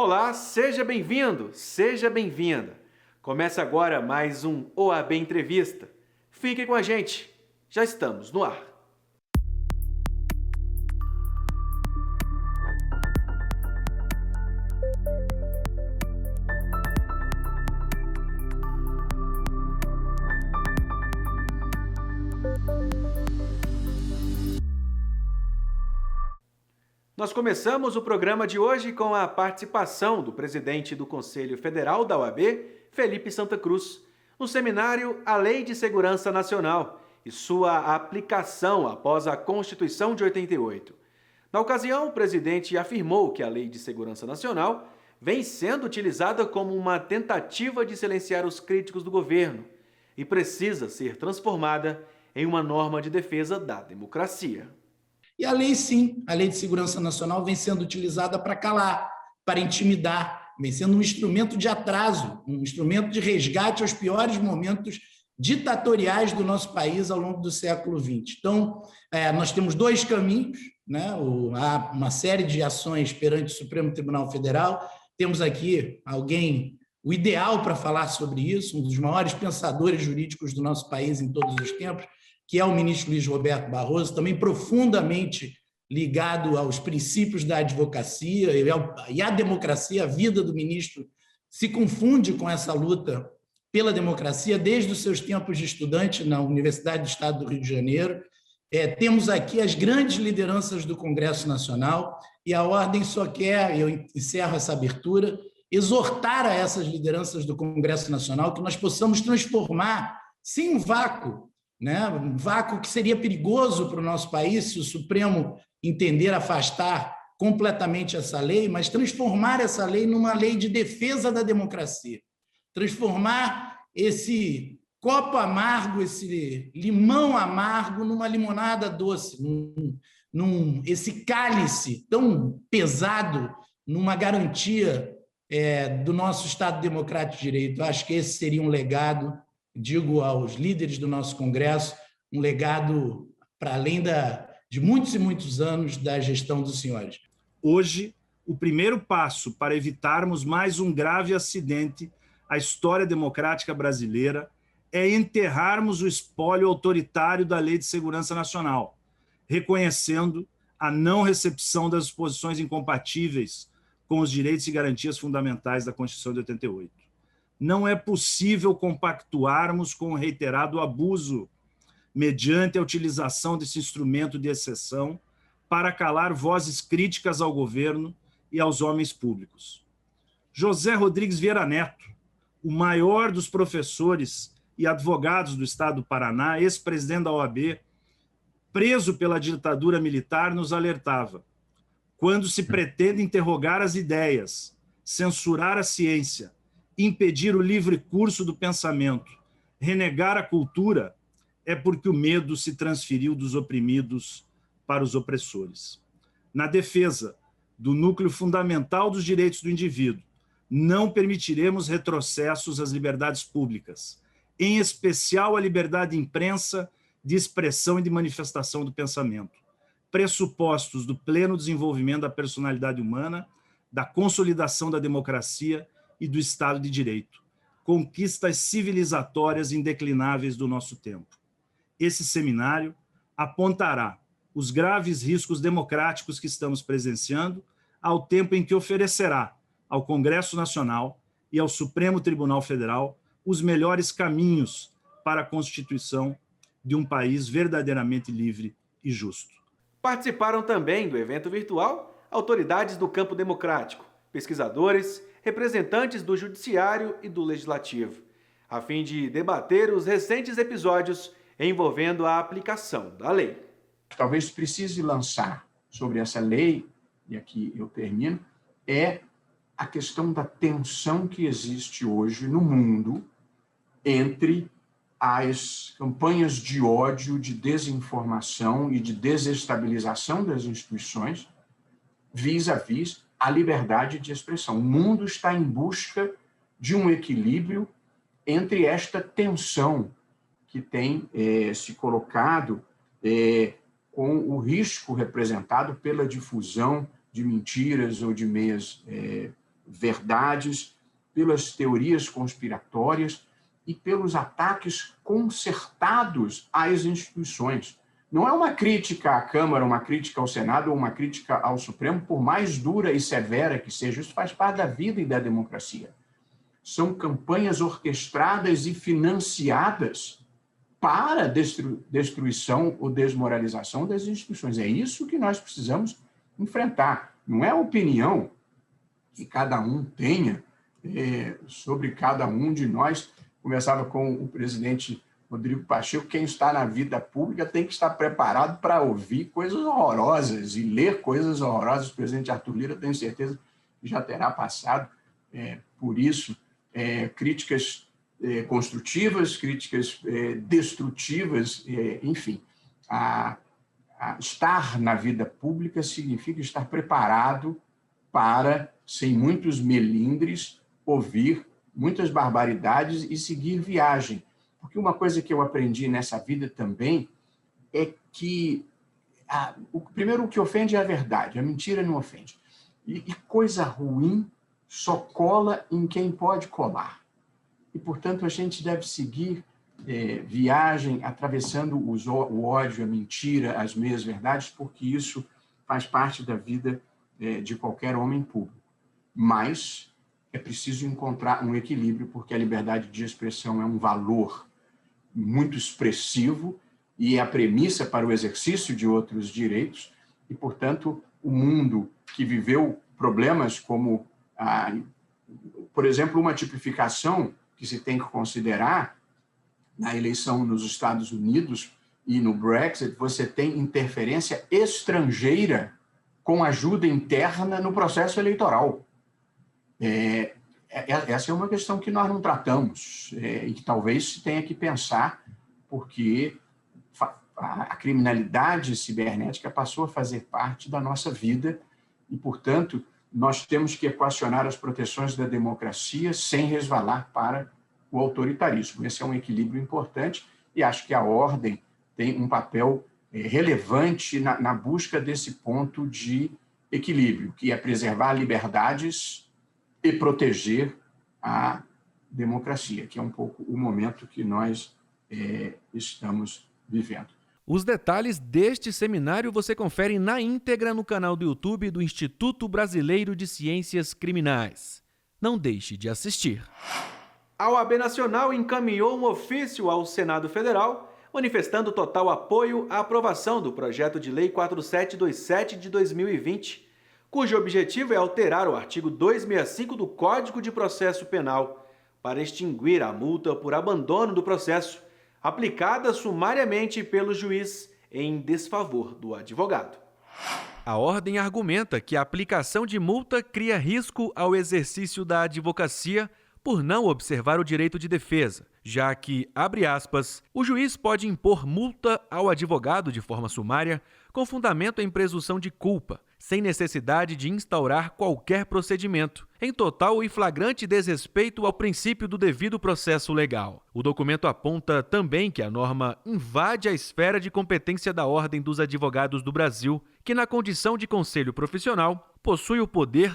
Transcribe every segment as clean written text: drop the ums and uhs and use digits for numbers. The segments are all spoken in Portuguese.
Olá, seja bem-vindo, seja bem-vinda. Começa agora mais um OAB Entrevista. Fique com a gente, já estamos no ar. Nós começamos o programa de hoje com a participação do presidente do Conselho Federal da OAB, Felipe Santa Cruz, no seminário A Lei de Segurança Nacional e sua aplicação após a Constituição de 88. Na ocasião, o presidente afirmou que a Lei de Segurança Nacional vem sendo utilizada como uma tentativa de silenciar os críticos do governo e precisa ser transformada em uma norma de defesa da democracia. E a lei, sim, a Lei de Segurança Nacional vem sendo utilizada para calar, para intimidar, vem sendo um instrumento de atraso, um instrumento de resgate aos piores momentos ditatoriais do nosso país ao longo do século XX. Então, nós temos dois caminhos, né? Há uma série de ações perante o Supremo Tribunal Federal, temos aqui o ideal para falar sobre isso, um dos maiores pensadores jurídicos do nosso país em todos os tempos, que é o ministro Luiz Roberto Barroso, também profundamente ligado aos princípios da advocacia e à democracia. A vida do ministro se confunde com essa luta pela democracia desde os seus tempos de estudante na Universidade do Estado do Rio de Janeiro. Temos aqui as grandes lideranças do Congresso Nacional e a Ordem só quer, eu encerro essa abertura, exortar a essas lideranças do Congresso Nacional que nós possamos transformar, sim, um vácuo que seria perigoso para o nosso país se o Supremo entender afastar completamente essa lei, mas transformar essa lei numa lei de defesa da democracia, transformar esse copo amargo, esse limão amargo numa limonada doce, esse cálice tão pesado numa garantia do nosso Estado Democrático de Direito. Eu acho que esse seria um legado, digo aos líderes do nosso Congresso, um legado para além de muitos e muitos anos da gestão dos senhores. Hoje, o primeiro passo para evitarmos mais um grave acidente à história democrática brasileira é enterrarmos o espólio autoritário da Lei de Segurança Nacional, reconhecendo a não recepção das disposições incompatíveis com os direitos e garantias fundamentais da Constituição de 88. Não é possível compactuarmos com o reiterado abuso mediante a utilização desse instrumento de exceção para calar vozes críticas ao governo e aos homens públicos. José Rodrigues Vieira Neto, o maior dos professores e advogados do Estado do Paraná, ex-presidente da OAB, preso pela ditadura militar, nos alertava: quando se pretende interrogar as ideias, censurar a ciência, impedir o livre curso do pensamento, renegar a cultura, é porque o medo se transferiu dos oprimidos para os opressores. Na defesa do núcleo fundamental dos direitos do indivíduo, não permitiremos retrocessos às liberdades públicas, em especial a liberdade de imprensa, de expressão e de manifestação do pensamento, pressupostos do pleno desenvolvimento da personalidade humana, da consolidação da democracia e do Estado de Direito, conquistas civilizatórias indeclináveis do nosso tempo. Esse seminário apontará os graves riscos democráticos que estamos presenciando, ao tempo em que oferecerá ao Congresso Nacional e ao Supremo Tribunal Federal os melhores caminhos para a constituição de um país verdadeiramente livre e justo. Participaram também do evento virtual autoridades do campo democrático, pesquisadores, representantes do Judiciário e do Legislativo, a fim de debater os recentes episódios envolvendo a aplicação da lei. Talvez precise lançar sobre essa lei, e aqui eu termino, é a questão da tensão que existe hoje no mundo entre as campanhas de ódio, de desinformação e de desestabilização das instituições vis-à-vis a liberdade de expressão. O mundo está em busca de um equilíbrio entre esta tensão que tem se colocado com o risco representado pela difusão de mentiras ou de meias verdades, pelas teorias conspiratórias e pelos ataques concertados às instituições. Não é uma crítica à Câmara, uma crítica ao Senado ou uma crítica ao Supremo, por mais dura e severa que seja. Isso faz parte da vida e da democracia. São campanhas orquestradas e financiadas para destruição ou desmoralização das instituições. É isso que nós precisamos enfrentar. Não é a opinião que cada um tenha sobre cada um de nós. Conversava com o presidente Rodrigo Pacheco, quem está na vida pública tem que estar preparado para ouvir coisas horrorosas e ler coisas horrorosas. O presidente Arthur Lira, tenho certeza, já terá passado por isso. Críticas construtivas, críticas destrutivas, enfim. Estar na vida pública significa estar preparado para, sem muitos melindres, ouvir muitas barbaridades e seguir viagem. Porque uma coisa que eu aprendi nessa vida também é que, primeiro, o que ofende é a verdade, a mentira não ofende. E coisa ruim só cola em quem pode colar. E, portanto, a gente deve seguir viagem, atravessando o ódio, a mentira, as meias-verdades, porque isso faz parte da vida de qualquer homem público. Mas é preciso encontrar um equilíbrio, porque a liberdade de expressão é um valor muito expressivo e é a premissa para o exercício de outros direitos. E, portanto, o mundo que viveu problemas como, por exemplo, uma tipificação que se tem que considerar na eleição nos Estados Unidos e no Brexit, você tem interferência estrangeira com ajuda interna no processo eleitoral. Essa é uma questão que nós não tratamos e que talvez se tenha que pensar, porque a criminalidade cibernética passou a fazer parte da nossa vida e, portanto, nós temos que equacionar as proteções da democracia sem resvalar para o autoritarismo. Esse é um equilíbrio importante e acho que a ordem tem um papel relevante na busca desse ponto de equilíbrio, que é preservar liberdades e proteger a democracia, que é um pouco o momento que nós estamos vivendo. Os detalhes deste seminário você confere na íntegra no canal do YouTube do Instituto Brasileiro de Ciências Criminais. Não deixe de assistir. A OAB Nacional encaminhou um ofício ao Senado Federal manifestando total apoio à aprovação do projeto de lei 4727 de 2020, cujo objetivo é alterar o artigo 265 do Código de Processo Penal para extinguir a multa por abandono do processo, aplicada sumariamente pelo juiz em desfavor do advogado. A ordem argumenta que a aplicação de multa cria risco ao exercício da advocacia por não observar o direito de defesa, já que, abre aspas, o juiz pode impor multa ao advogado de forma sumária com fundamento em presunção de culpa, sem necessidade de instaurar qualquer procedimento, em total e flagrante desrespeito ao princípio do devido processo legal. O documento aponta também que a norma invade a esfera de competência da Ordem dos Advogados do Brasil, que, na condição de conselho profissional, possui o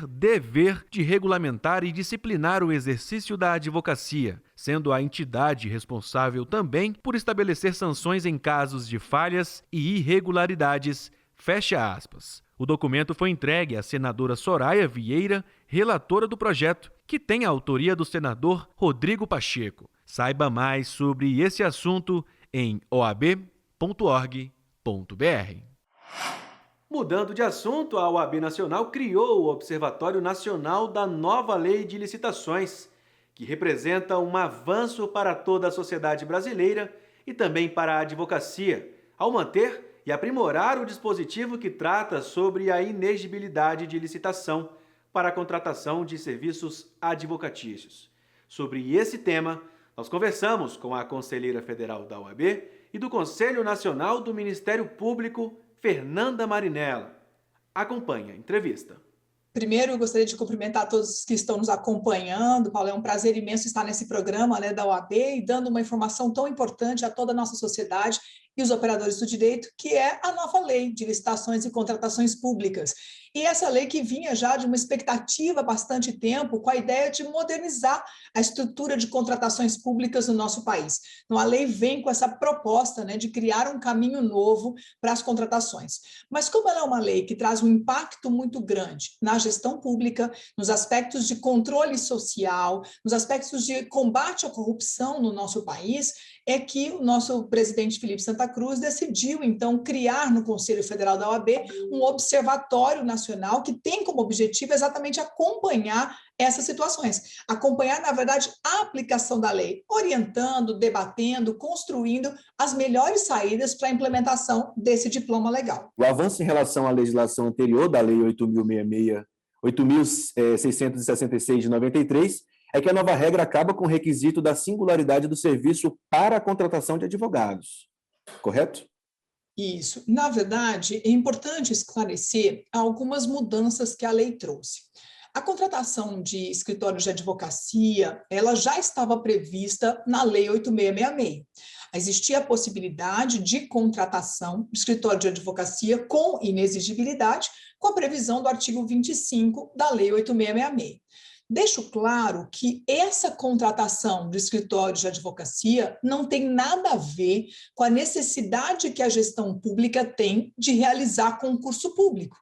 dever de regulamentar e disciplinar o exercício da advocacia, sendo a entidade responsável também por estabelecer sanções em casos de falhas e irregularidades, fecha aspas. O documento foi entregue à senadora Soraya Vieira, relatora do projeto, que tem a autoria do senador Rodrigo Pacheco. Saiba mais sobre esse assunto em oab.org.br. Mudando de assunto, a OAB Nacional criou o Observatório Nacional da Nova Lei de Licitações, que representa um avanço para toda a sociedade brasileira e também para a advocacia, ao manter e aprimorar o dispositivo que trata sobre a inexigibilidade de licitação para a contratação de serviços advocatícios. Sobre esse tema, nós conversamos com a conselheira federal da OAB e do Conselho Nacional do Ministério Público, Fernanda Marinella. Acompanhe a entrevista. Primeiro, eu gostaria de cumprimentar todos que estão nos acompanhando. Paulo, é um prazer imenso estar nesse programa, da OAB e dando uma informação tão importante a toda a nossa sociedade e os operadores do direito, que é a nova lei de licitações e contratações públicas. E essa lei que vinha já de uma expectativa há bastante tempo, com a ideia de modernizar a estrutura de contratações públicas no nosso país. Então, a lei vem com essa proposta, né, de criar um caminho novo para as contratações. Mas como ela é uma lei que traz um impacto muito grande na gestão pública, nos aspectos de controle social, nos aspectos de combate à corrupção no nosso país, é que o nosso presidente Felipe Santa Cruz decidiu, então, criar no Conselho Federal da OAB um observatório nacional que tem como objetivo exatamente acompanhar essas situações. Acompanhar, na verdade, a aplicação da lei, orientando, debatendo, construindo as melhores saídas para a implementação desse diploma legal. O avanço em relação à legislação anterior da Lei 8.666 de 93 é que a nova regra acaba com o requisito da singularidade do serviço para a contratação de advogados. Correto? Isso. Na verdade, é importante esclarecer algumas mudanças que a lei trouxe. A contratação de escritórios de advocacia, ela já estava prevista na Lei 8.666. Existia a possibilidade de contratação de escritório de advocacia com inexigibilidade, com a previsão do artigo 25 da Lei 8.666. Deixo claro que essa contratação de escritórios de advocacia não tem nada a ver com a necessidade que a gestão pública tem de realizar concurso público.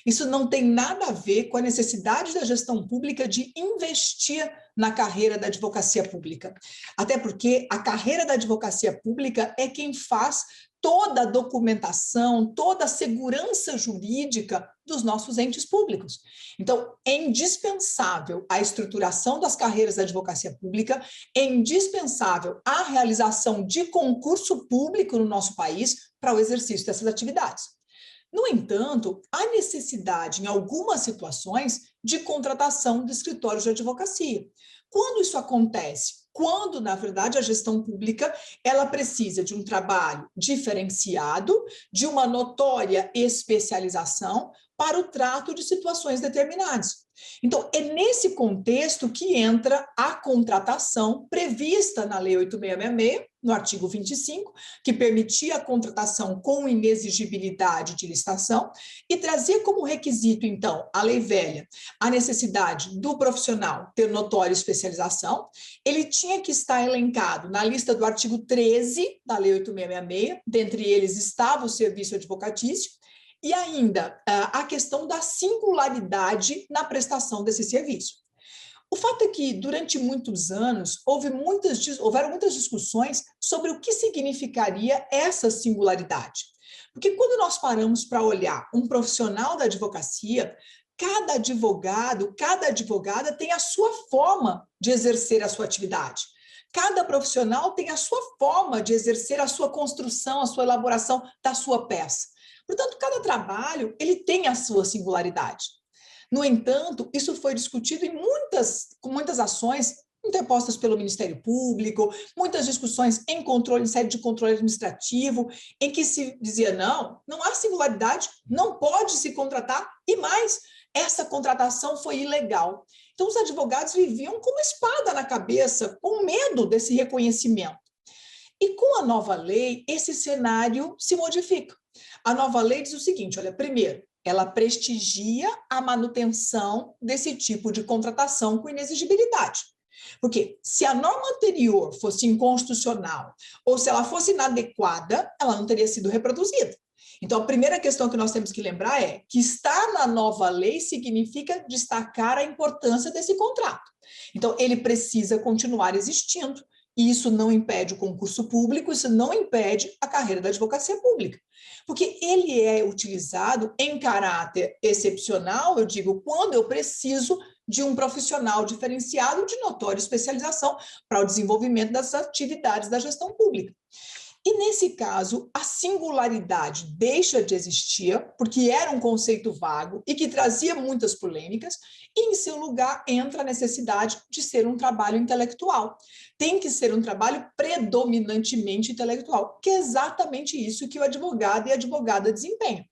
Isso não tem nada a ver com a necessidade da gestão pública de investir na carreira da advocacia pública. Até porque a carreira da advocacia pública é quem faz toda a documentação, toda a segurança jurídica dos nossos entes públicos. Então, é indispensável a estruturação das carreiras da advocacia pública, é indispensável a realização de concurso público no nosso país para o exercício dessas atividades. No entanto, há necessidade, em algumas situações, de contratação de escritórios de advocacia. Quando isso acontece? Quando, na verdade, a gestão pública ela precisa de um trabalho diferenciado, de uma notória especialização para o trato de situações determinadas. Então, é nesse contexto que entra a contratação prevista na Lei 8.666, no artigo 25, que permitia a contratação com inexigibilidade de licitação e trazia como requisito, então, a lei velha, a necessidade do profissional ter notória especialização. Ele tinha que estar elencado na lista do artigo 13 da Lei 8.666, dentre eles estava o serviço advocatício, e ainda a questão da singularidade na prestação desse serviço. O fato é que, durante muitos anos, houveram muitas discussões sobre o que significaria essa singularidade. Porque quando nós paramos para olhar um profissional da advocacia, cada advogado, cada advogada tem a sua forma de exercer a sua atividade. Cada profissional tem a sua forma de exercer a sua construção, a sua elaboração da sua peça. Portanto, cada trabalho ele tem a sua singularidade. No entanto, isso foi discutido com muitas ações interpostas pelo Ministério Público, muitas discussões em sede de controle administrativo, em que se dizia, não há singularidade, não pode se contratar, e mais, essa contratação foi ilegal. Então, os advogados viviam com uma espada na cabeça, com medo desse reconhecimento. E com a nova lei, esse cenário se modifica. A nova lei diz o seguinte, olha, primeiro, ela prestigia a manutenção desse tipo de contratação com inexigibilidade. Porque se a norma anterior fosse inconstitucional ou se ela fosse inadequada, ela não teria sido reproduzida. Então, a primeira questão que nós temos que lembrar é que estar na nova lei significa destacar a importância desse contrato. Então, ele precisa continuar existindo. E isso não impede o concurso público, isso não impede a carreira da advocacia pública. Porque ele é utilizado em caráter excepcional, eu digo, quando eu preciso de um profissional diferenciado de notória especialização para o desenvolvimento das atividades da gestão pública. E, nesse caso, a singularidade deixa de existir, porque era um conceito vago e que trazia muitas polêmicas, e, em seu lugar, entra a necessidade de ser um trabalho intelectual. Tem que ser um trabalho predominantemente intelectual, que é exatamente isso que o advogado e a advogada desempenham.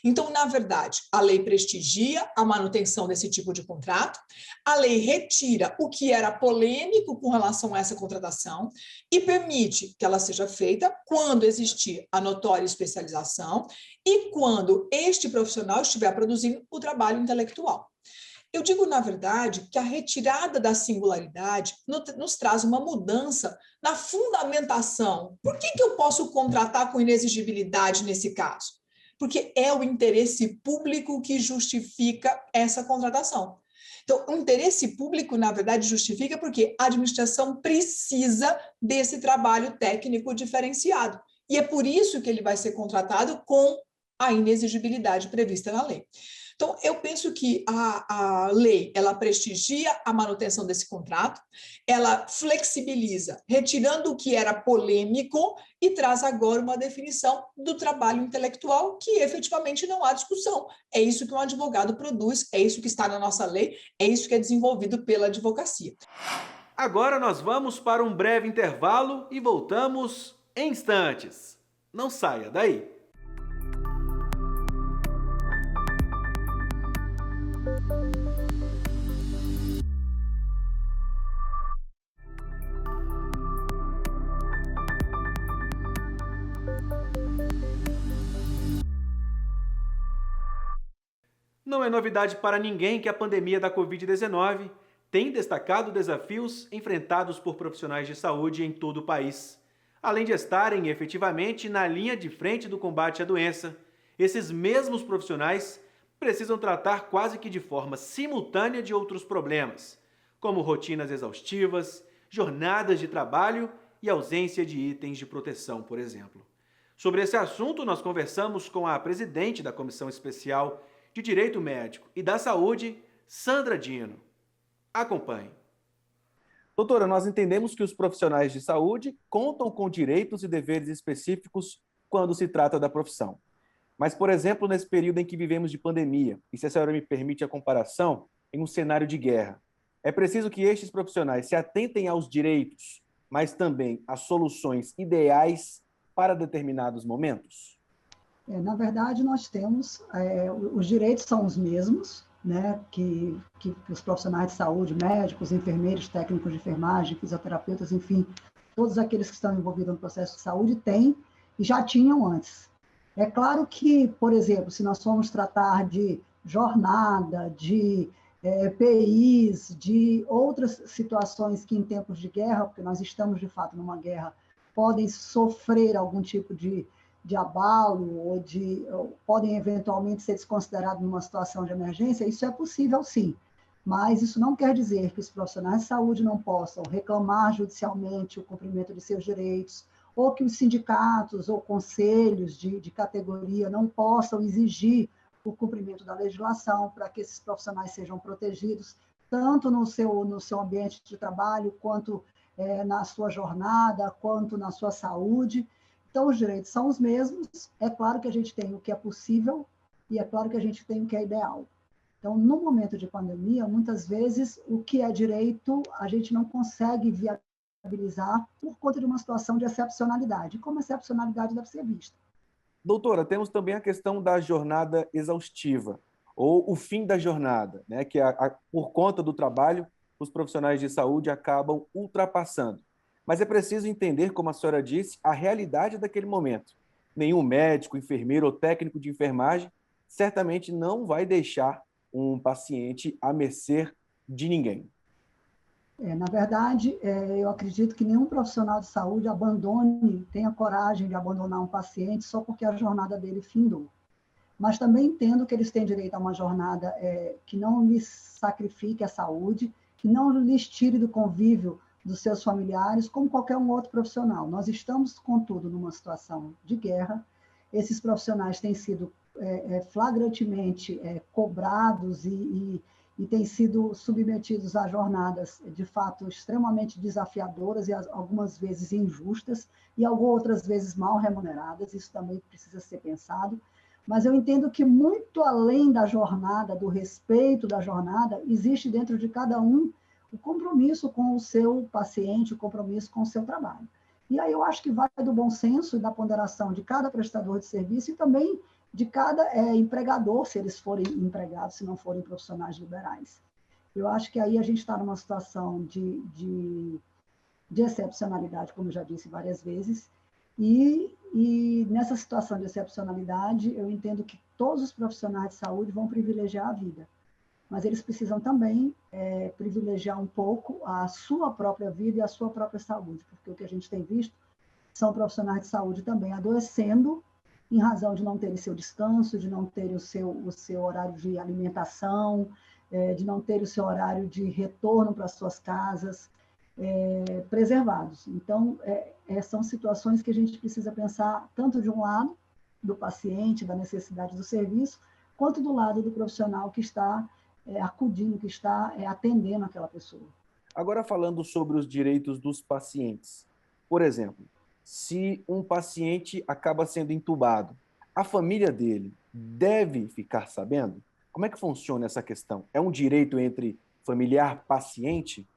Então, na verdade, a lei prestigia a manutenção desse tipo de contrato, a lei retira o que era polêmico com relação a essa contratação e permite que ela seja feita quando existir a notória especialização e quando este profissional estiver produzindo o trabalho intelectual. Eu digo, na verdade, que a retirada da singularidade nos traz uma mudança na fundamentação. Por que eu posso contratar com inexigibilidade nesse caso? Porque é o interesse público que justifica essa contratação. Então, o interesse público, na verdade, justifica porque a administração precisa desse trabalho técnico diferenciado. E é por isso que ele vai ser contratado com a inexigibilidade prevista na lei. Então, eu penso que a lei, ela prestigia a manutenção desse contrato, ela flexibiliza, retirando o que era polêmico e traz agora uma definição do trabalho intelectual que efetivamente não há discussão. É isso que um advogado produz, é isso que está na nossa lei, é isso que é desenvolvido pela advocacia. Agora nós vamos para um breve intervalo e voltamos em instantes. Não saia daí. Não é novidade para ninguém que a pandemia da Covid-19 tem destacado desafios enfrentados por profissionais de saúde em todo o país. Além de estarem efetivamente na linha de frente do combate à doença, esses mesmos profissionais precisam tratar quase que de forma simultânea de outros problemas, como rotinas exaustivas, jornadas de trabalho e ausência de itens de proteção, por exemplo. Sobre esse assunto, nós conversamos com a presidente da Comissão Especial de Direito Médico e da Saúde, Sandra Dino. Acompanhe. Doutora, nós entendemos que os profissionais de saúde contam com direitos e deveres específicos quando se trata da profissão. Mas, por exemplo, nesse período em que vivemos de pandemia, e se a senhora me permite a comparação, em um cenário de guerra, é preciso que estes profissionais se atentem aos direitos, mas também às soluções ideais para determinados momentos? Na verdade, nós temos, os direitos são os mesmos, né, que os profissionais de saúde, médicos, enfermeiros, técnicos de enfermagem, fisioterapeutas, enfim, todos aqueles que estão envolvidos no processo de saúde têm e já tinham antes. É claro que, por exemplo, se nós formos tratar de jornada, de EPIs, de outras situações que em tempos de guerra, porque nós estamos de fato numa guerra, podem sofrer algum tipo de abalo ou podem eventualmente ser desconsiderados numa situação de emergência, isso é possível sim, mas isso não quer dizer que os profissionais de saúde não possam reclamar judicialmente o cumprimento de seus direitos, ou que os sindicatos ou conselhos de categoria não possam exigir o cumprimento da legislação para que esses profissionais sejam protegidos, tanto no seu ambiente de trabalho, quanto na sua jornada, quanto na sua saúde. Então, os direitos são os mesmos, é claro que a gente tem o que é possível e é claro que a gente tem o que é ideal. Então, no momento de pandemia, muitas vezes, o que é direito, a gente não consegue viabilizar por conta de uma situação de excepcionalidade. E como a excepcionalidade deve ser vista. Doutora, temos também a questão da jornada exaustiva, ou o fim da jornada, né, que por conta do trabalho, os profissionais de saúde acabam ultrapassando. Mas é preciso entender, como a senhora disse, a realidade daquele momento. Nenhum médico, enfermeiro ou técnico de enfermagem certamente não vai deixar um paciente à mercê de ninguém. Na verdade, eu acredito que nenhum profissional de saúde tenha coragem de abandonar um paciente só porque a jornada dele findou. Mas também entendo que eles têm direito a uma jornada que não lhes sacrifique a saúde, que não lhes tire do convívio dos seus familiares, como qualquer um outro profissional. Nós estamos, contudo, numa situação de guerra. Esses profissionais têm sido flagrantemente cobrados e têm sido submetidos a jornadas, de fato, extremamente desafiadoras e algumas vezes injustas e outras vezes mal remuneradas. Isso também precisa ser pensado. Mas eu entendo que, muito além da jornada, do respeito da jornada, existe dentro de cada um o compromisso com o seu paciente, o compromisso com o seu trabalho. E aí eu acho que vai do bom senso e da ponderação de cada prestador de serviço e também de cada empregador, se eles forem empregados, se não forem profissionais liberais. Eu acho que aí a gente está numa situação de excepcionalidade, como eu já disse várias vezes, E nessa situação de excepcionalidade, eu entendo que todos os profissionais de saúde vão privilegiar a vida, mas eles precisam também privilegiar um pouco a sua própria vida e a sua própria saúde, porque o que a gente tem visto são profissionais de saúde também adoecendo em razão de não terem seu descanso, de não terem o seu horário de alimentação, de não terem o seu horário de retorno para as suas casas preservados. Então, são situações que a gente precisa pensar tanto de um lado, do paciente, da necessidade do serviço, quanto do lado do profissional que está acudindo, que está atendendo aquela pessoa. Agora, falando sobre os direitos dos pacientes. Por exemplo, se um paciente acaba sendo entubado, a família dele deve ficar sabendo? Como é que funciona essa questão? É um direito entre familiar-paciente?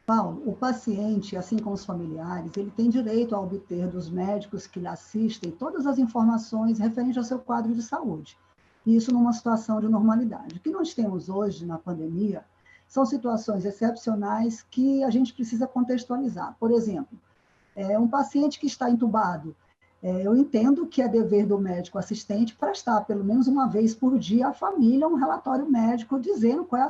Paulo, o paciente, assim como os familiares, ele tem direito a obter dos médicos que lhe assistem todas as informações referentes ao seu quadro de saúde. Isso numa situação de normalidade. O que nós temos hoje na pandemia são situações excepcionais que a gente precisa contextualizar. Por exemplo, um paciente que está entubado, eu entendo que é dever do médico assistente prestar pelo menos uma vez por dia à família um relatório médico dizendo qual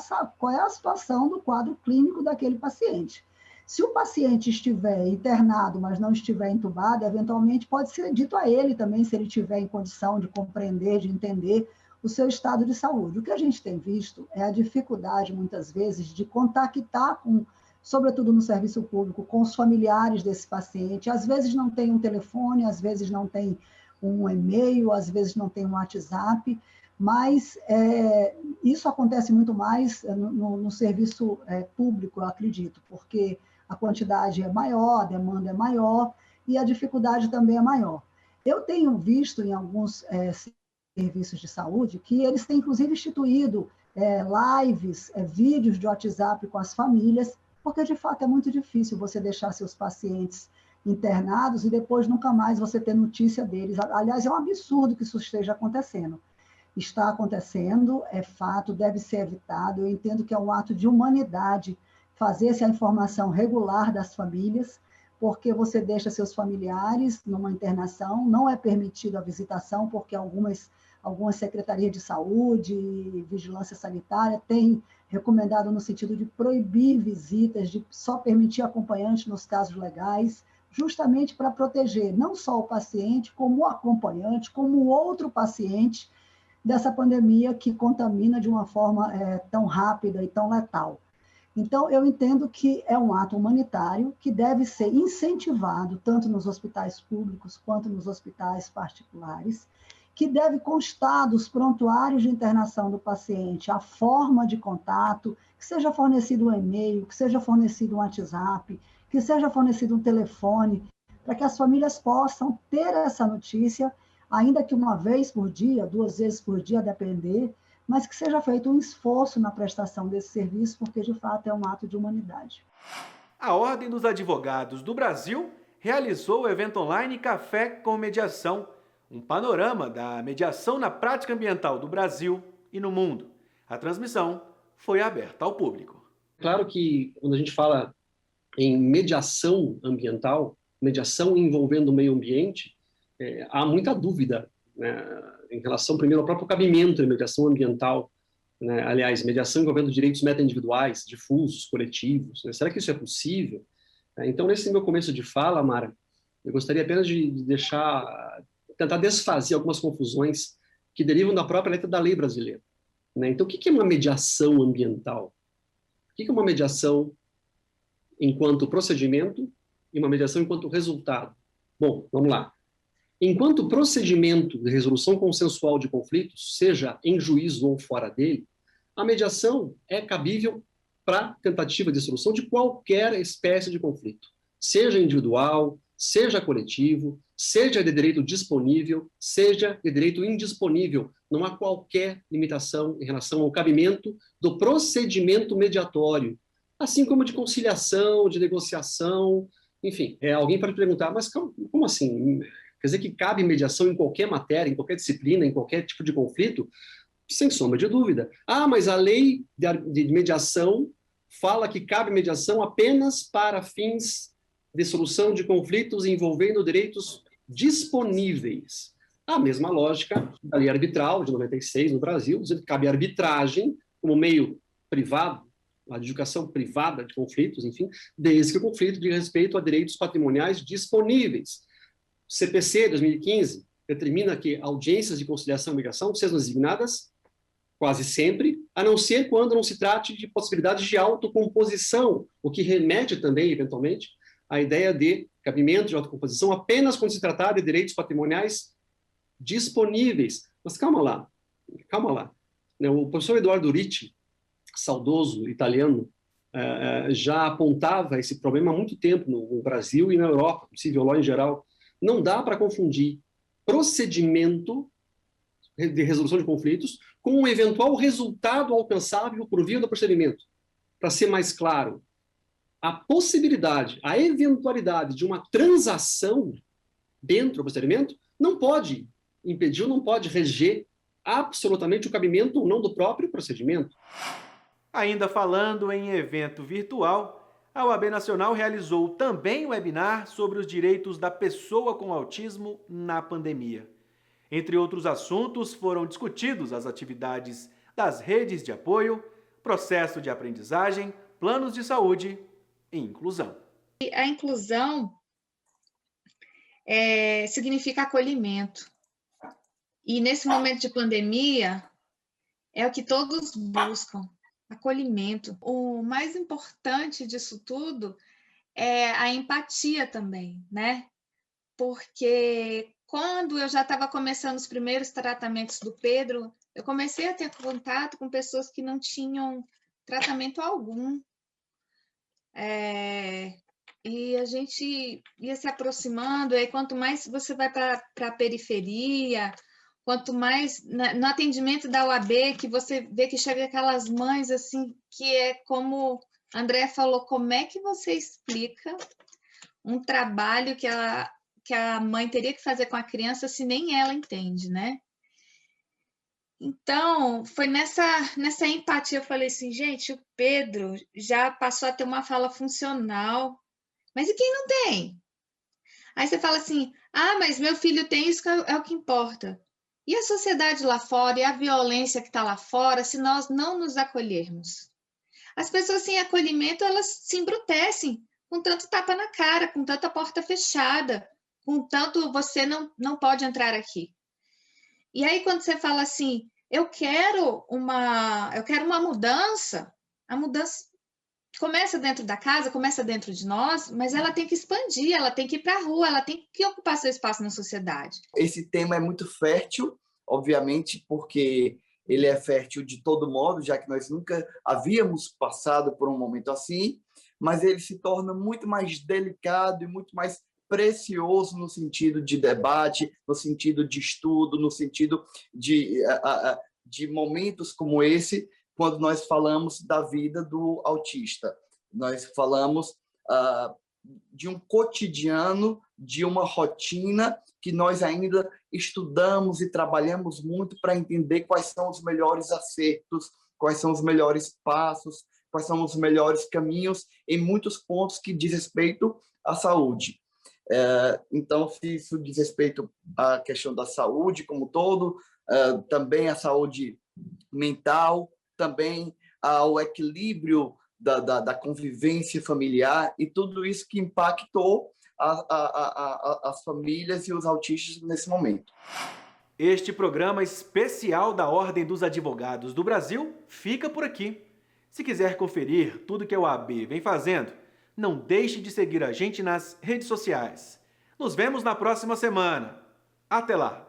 é a situação do quadro clínico daquele paciente. Se o paciente estiver internado, mas não estiver entubado, eventualmente pode ser dito a ele também, se ele estiver em condição de compreender, de entender o seu estado de saúde. O que a gente tem visto é a dificuldade, muitas vezes, de contactar sobretudo no serviço público, com os familiares desse paciente. Às vezes não tem um telefone, às vezes não tem um e-mail, às vezes não tem um WhatsApp, mas isso acontece muito mais no serviço público, eu acredito, porque a quantidade é maior, a demanda é maior e a dificuldade também é maior. Eu tenho visto em alguns serviços de saúde que eles têm, inclusive, instituído lives, vídeos de WhatsApp com as famílias, porque, de fato, é muito difícil você deixar seus pacientes internados e depois nunca mais você ter notícia deles. Aliás, é um absurdo que isso esteja acontecendo. Está acontecendo, é fato, deve ser evitado. Eu entendo que é um ato de humanidade fazer-se a informação regular das famílias, porque você deixa seus familiares numa internação, não é permitido a visitação, porque algumas secretarias de saúde e vigilância sanitária têm recomendado no sentido de proibir visitas, de só permitir acompanhante nos casos legais, justamente para proteger não só o paciente, como o acompanhante, como o outro paciente dessa pandemia que contamina de uma forma tão rápida e tão letal. Então, eu entendo que é um ato humanitário que deve ser incentivado tanto nos hospitais públicos quanto nos hospitais particulares, que deve constar dos prontuários de internação do paciente a forma de contato, que seja fornecido um e-mail, que seja fornecido um WhatsApp, que seja fornecido um telefone, para que as famílias possam ter essa notícia, ainda que uma vez por dia, 2 vezes por dia, a depender, mas que seja feito um esforço na prestação desse serviço, porque, de fato, é um ato de humanidade. A Ordem dos Advogados do Brasil realizou o evento online Café com Mediação, um panorama da mediação na prática ambiental do Brasil e no mundo. A transmissão foi aberta ao público. Claro que, quando a gente fala em mediação ambiental, mediação envolvendo o meio ambiente, há muita dúvida, né, em relação, primeiro, ao próprio cabimento da mediação ambiental, né? Aliás, mediação envolvendo direitos meta-individuais, difusos, coletivos, né? Será que isso é possível? Então, nesse meu começo de fala, Mara, eu gostaria apenas de tentar desfazer algumas confusões que derivam da própria letra da lei brasileira, né? Então, o que é uma mediação ambiental? O que é uma mediação enquanto procedimento e uma mediação enquanto resultado? Bom, vamos lá. Enquanto procedimento de resolução consensual de conflitos, seja em juízo ou fora dele, a mediação é cabível para tentativa de solução de qualquer espécie de conflito, seja individual, seja coletivo, seja de direito disponível, seja de direito indisponível. Não há qualquer limitação em relação ao cabimento do procedimento mediatório, assim como de conciliação, de negociação, enfim. Alguém pode perguntar, mas como assim? Quer dizer que cabe mediação em qualquer matéria, em qualquer disciplina, em qualquer tipo de conflito? Sem sombra de dúvida. Mas a lei de mediação fala que cabe mediação apenas para fins de solução de conflitos envolvendo direitos disponíveis. A mesma lógica da lei arbitral de 96 no Brasil, dizendo que cabe arbitragem como meio privado, a adjudicação privada de conflitos, enfim, desde que o conflito diga respeito a direitos patrimoniais disponíveis. O CPC 2015 determina que audiências de conciliação e mediação sejam designadas quase sempre, a não ser quando não se trate de possibilidades de autocomposição, o que remete também, eventualmente, à ideia de cabimento de autocomposição apenas quando se tratar de direitos patrimoniais disponíveis. Mas calma lá. O professor Eduardo Ricci, saudoso italiano, já apontava esse problema há muito tempo no Brasil e na Europa, no civil law em geral. Não dá para confundir procedimento de resolução de conflitos com um eventual resultado alcançável por via do procedimento. Para ser mais claro, a possibilidade, a eventualidade de uma transação dentro do procedimento não pode impedir, não pode reger absolutamente o cabimento ou não do próprio procedimento. Ainda falando em evento virtual, a OAB Nacional realizou também um webinar sobre os direitos da pessoa com autismo na pandemia. Entre outros assuntos, foram discutidos as atividades das redes de apoio, processo de aprendizagem, planos de saúde e inclusão. A inclusão significa acolhimento. E nesse momento de pandemia, é o que todos buscam, acolhimento. O mais importante disso tudo é a empatia também, né? Porque quando eu já estava começando os primeiros tratamentos do Pedro, eu comecei a ter contato com pessoas que não tinham tratamento algum. E a gente ia se aproximando, e quanto mais você vai para a periferia, quanto mais no atendimento da UAB, que você vê que chega aquelas mães assim, que é como a Andréa falou, como é que você explica um trabalho que a mãe teria que fazer com a criança se nem ela entende, né? Então, foi nessa empatia, eu falei assim, gente, o Pedro já passou a ter uma fala funcional, mas e quem não tem? Aí você fala assim, mas meu filho tem, isso é o que importa. E a sociedade lá fora, e a violência que está lá fora, se nós não nos acolhermos? As pessoas sem acolhimento, elas se embrutecem, com tanto tapa na cara, com tanta porta fechada, com tanto você não pode entrar aqui. E aí, quando você fala assim, eu quero uma mudança, a mudança começa dentro da casa, começa dentro de nós, mas ela tem que expandir, ela tem que ir para a rua, ela tem que ocupar seu espaço na sociedade. Esse tema é muito fértil, obviamente, porque ele é fértil de todo modo, já que nós nunca havíamos passado por um momento assim, mas ele se torna muito mais delicado e muito mais precioso no sentido de debate, no sentido de estudo, no sentido de momentos como esse, quando nós falamos da vida do autista. Nós falamos de um cotidiano, de uma rotina que nós ainda estudamos e trabalhamos muito para entender quais são os melhores acertos, quais são os melhores passos, quais são os melhores caminhos em muitos pontos que diz respeito à saúde. Então, se isso diz respeito à questão da saúde como um todo, também à saúde mental, também ao equilíbrio da convivência familiar e tudo isso que impactou as famílias e os autistas nesse momento. Este programa especial da Ordem dos Advogados do Brasil fica por aqui. Se quiser conferir tudo que a OAB vem fazendo, não deixe de seguir a gente nas redes sociais. Nos vemos na próxima semana. Até lá!